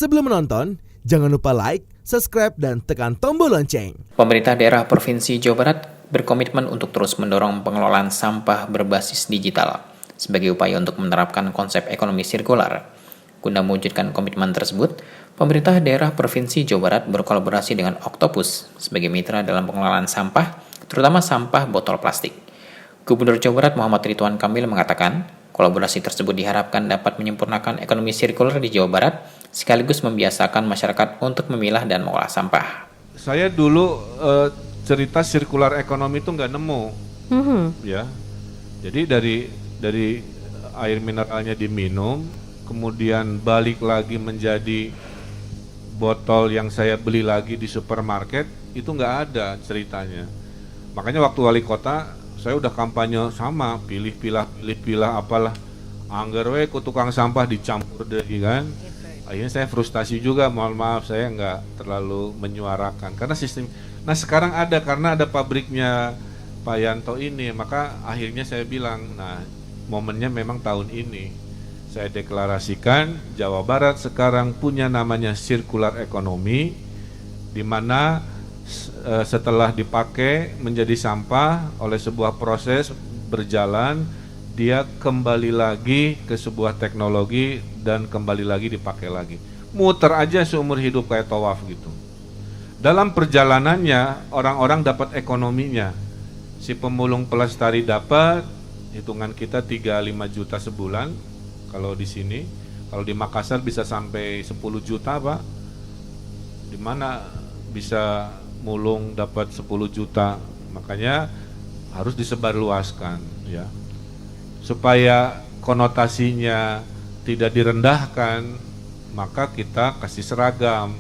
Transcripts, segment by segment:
Sebelum menonton, jangan lupa like, subscribe, dan tekan tombol lonceng. Pemerintah daerah Provinsi Jawa Barat berkomitmen untuk terus mendorong pengelolaan sampah berbasis digital sebagai upaya untuk menerapkan konsep ekonomi sirkular. Guna mewujudkan komitmen tersebut, pemerintah daerah Provinsi Jawa Barat berkolaborasi dengan Octopus sebagai mitra dalam pengelolaan sampah, terutama sampah botol plastik. Gubernur Jawa Barat Muhammad Ridwan Kamil mengatakan, kolaborasi tersebut diharapkan dapat menyempurnakan ekonomi sirkular di Jawa Barat, sekaligus membiasakan masyarakat untuk memilah dan mengolah sampah. Saya dulu cerita sirkular ekonomi itu nggak nemu, ya. Jadi dari air mineralnya diminum, kemudian balik lagi menjadi botol yang saya beli lagi di supermarket, itu nggak ada ceritanya. Makanya waktu wali kota saya udah kampanye sama, pilih-pilah apalah, anggar we ku tukang sampah dicampur deh kan. Akhirnya saya frustasi juga, mohon maaf saya nggak terlalu menyuarakan karena sistem. Nah sekarang ada karena ada pabriknya Pak Yanto ini, maka akhirnya saya bilang, nah momennya memang tahun ini. Saya deklarasikan Jawa Barat sekarang punya namanya sirkular ekonomi, di mana setelah dipakai menjadi sampah oleh sebuah proses berjalan, dia kembali lagi ke sebuah teknologi dan kembali lagi dipakai lagi. Muter aja seumur hidup kayak tawaf gitu. Dalam perjalanannya orang-orang dapat ekonominya. Si pemulung pelestari dapat, hitungan kita 3-5 juta sebulan kalau di sini. Kalau di Makassar bisa sampai 10 juta Pak. Di mana bisa mulung dapat 10 juta. Makanya harus disebarluaskan ya. Supaya konotasinya tidak direndahkan, maka kita kasih seragam,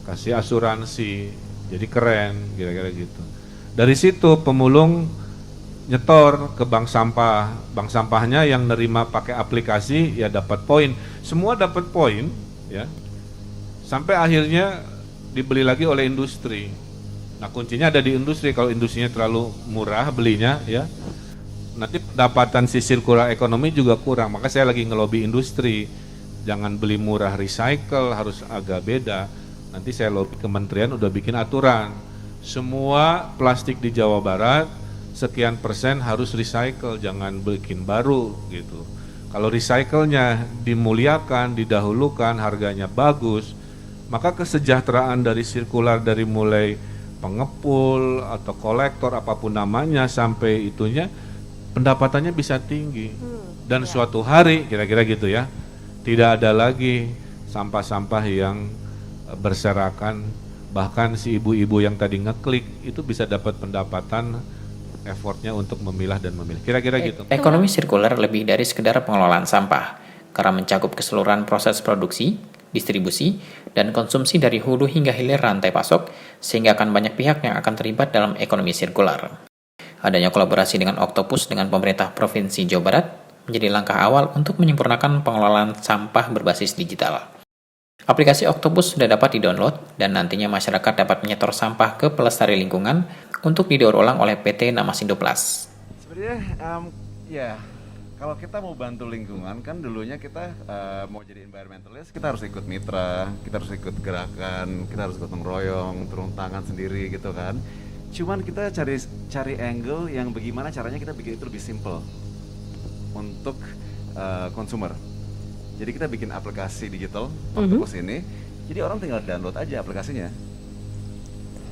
kasih asuransi, jadi keren, kira-kira gitu. Dari situ pemulung nyetor ke bank sampahnya yang nerima pakai aplikasi ya dapat poin, semua dapat poin, ya. Sampai akhirnya dibeli lagi oleh industri. Nah kuncinya ada di industri, kalau industrinya terlalu murah belinya, ya. Nanti pendapatan si sirkular ekonomi juga kurang, maka saya lagi ngelobi industri, jangan beli murah recycle, harus agak beda. Nanti saya lobby kementerian udah bikin aturan, semua plastik di Jawa Barat sekian persen harus recycle, jangan bikin baru gitu. Kalau recycle-nya dimuliakan, didahulukan, harganya bagus, maka kesejahteraan dari sirkular dari mulai pengepul atau kolektor apapun namanya sampai itunya pendapatannya bisa tinggi dan suatu hari kira-kira gitu ya, tidak ada lagi sampah-sampah yang berserakan, bahkan si ibu-ibu yang tadi ngeklik itu bisa dapat pendapatan effortnya untuk memilah dan memilih, kira-kira gitu. Ekonomi sirkular lebih dari sekedar pengelolaan sampah karena mencakup keseluruhan proses produksi, distribusi, dan konsumsi dari hulu hingga hilir rantai pasok, sehingga akan banyak pihak yang akan terlibat dalam ekonomi sirkular. Adanya kolaborasi dengan Octopus dengan pemerintah Provinsi Jawa Barat menjadi langkah awal untuk menyempurnakan pengelolaan sampah berbasis digital. Aplikasi Octopus sudah dapat di-download dan nantinya masyarakat dapat menyetor sampah ke pelestari lingkungan untuk didaur ulang oleh PT Namasindo Plus. Sebenarnya ya kalau kita mau bantu lingkungan kan dulunya kita mau jadi environmentalist kita harus ikut mitra, kita harus ikut gerakan, kita harus gotong royong, turun tangan sendiri gitu kan. Cuman kita cari angle yang bagaimana caranya kita bikin itu lebih simple untuk consumer. Jadi kita bikin aplikasi digital Octopus ini, jadi orang tinggal download aja aplikasinya.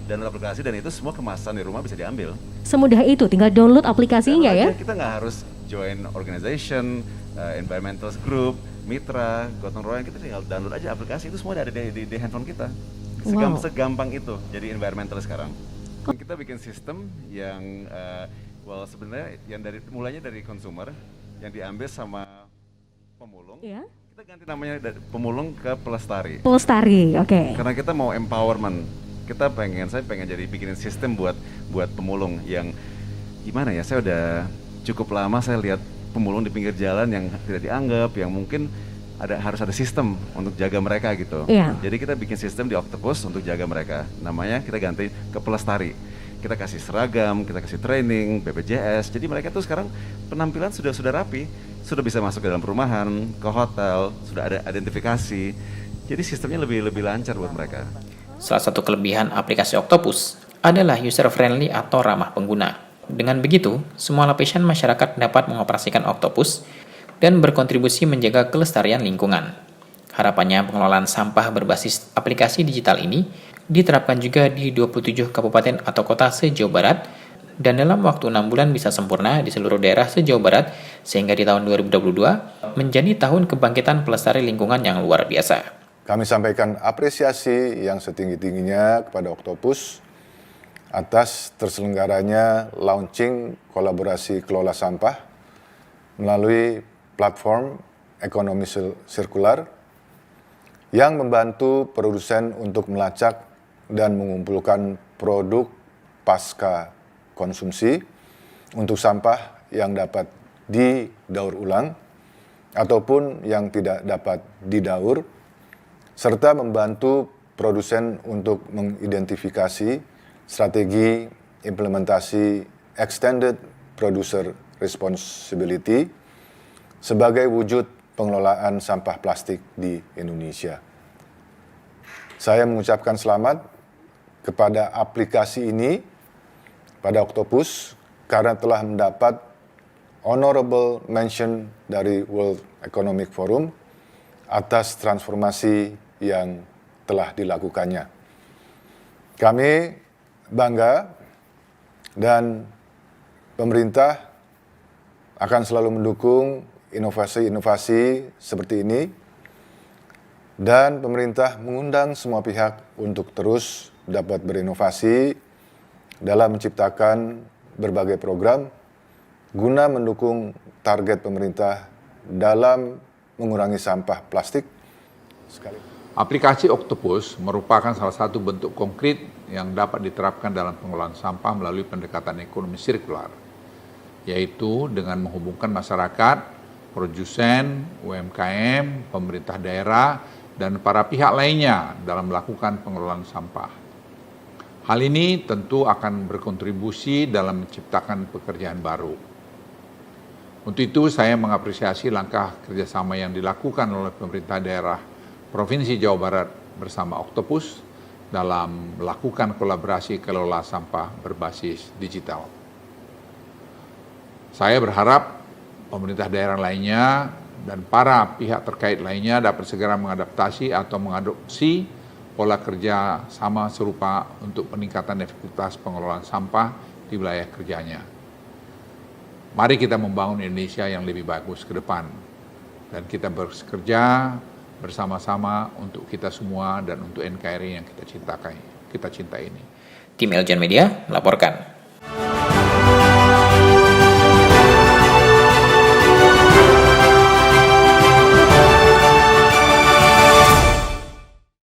Download aplikasi dan itu semua kemasan di rumah bisa diambil. Semudah itu, tinggal download aplikasinya ya? Kita nggak harus join organization, environmental group, mitra, gotong royong, kita tinggal download aja aplikasi itu semua ada di handphone kita. Segampang itu jadi environmental sekarang. Kita bikin sistem yang sebenarnya yang mulainya dari consumer yang diambil sama pemulung. Yeah. Kita ganti namanya dari pemulung ke pelestari. Pelestari, oke. Okay. Karena kita mau empowerment. Saya pengen jadi bikinin sistem buat pemulung yang gimana ya? Saya udah cukup lama saya lihat pemulung di pinggir jalan yang tidak dianggap, yang mungkin harus ada sistem untuk jaga mereka gitu. Yeah. Jadi kita bikin sistem di Octopus untuk jaga mereka. Namanya kita ganti ke pelestari. Kita kasih seragam, kita kasih training, BPJS. Jadi mereka tuh sekarang penampilan sudah rapi, sudah bisa masuk ke dalam perumahan, ke hotel, sudah ada identifikasi. Jadi sistemnya lebih lancar buat mereka. Salah satu kelebihan aplikasi Octopus adalah user-friendly atau ramah pengguna. Dengan begitu, semua lapisan masyarakat dapat mengoperasikan Octopus dan berkontribusi menjaga kelestarian lingkungan. Harapannya pengelolaan sampah berbasis aplikasi digital ini diterapkan juga di 27 kabupaten atau kota se-Jawa Barat dan dalam waktu 6 bulan bisa sempurna di seluruh daerah se-Jawa Barat sehingga di tahun 2022 menjadi tahun kebangkitan pelestari lingkungan yang luar biasa. Kami sampaikan apresiasi yang setinggi-tingginya kepada Octopus atas terselenggaranya launching kolaborasi kelola sampah melalui platform ekonomi sirkular yang membantu produsen untuk melacak dan mengumpulkan produk pasca konsumsi untuk sampah yang dapat didaur ulang ataupun yang tidak dapat didaur, serta membantu produsen untuk mengidentifikasi strategi implementasi Extended Producer Responsibility sebagai wujud pengelolaan sampah plastik di Indonesia. Saya mengucapkan selamat kepada aplikasi ini pada Octopus karena telah mendapat honorable mention dari World Economic Forum atas transformasi yang telah dilakukannya. Kami bangga dan pemerintah akan selalu mendukung inovasi-inovasi seperti ini dan pemerintah mengundang semua pihak untuk terus dapat berinovasi dalam menciptakan berbagai program guna mendukung target pemerintah dalam mengurangi sampah plastik. Aplikasi Octopus merupakan salah satu bentuk konkret yang dapat diterapkan dalam pengelolaan sampah melalui pendekatan ekonomi sirkular, yaitu dengan menghubungkan masyarakat, produsen, UMKM, pemerintah daerah, dan para pihak lainnya dalam melakukan pengelolaan sampah. Hal ini tentu akan berkontribusi dalam menciptakan pekerjaan baru. Untuk itu, saya mengapresiasi langkah kerjasama yang dilakukan oleh pemerintah daerah Provinsi Jawa Barat bersama Octopus dalam melakukan kolaborasi kelola sampah berbasis digital. Saya berharap pemerintah daerah lainnya dan para pihak terkait lainnya dapat segera mengadaptasi atau mengadopsi pola kerja sama serupa untuk peningkatan efektivitas pengelolaan sampah di wilayah kerjanya. Mari kita membangun Indonesia yang lebih bagus ke depan dan kita bekerja bersama-sama untuk kita semua dan untuk NKRI yang kita cintai ini. Tim Eljan Media melaporkan.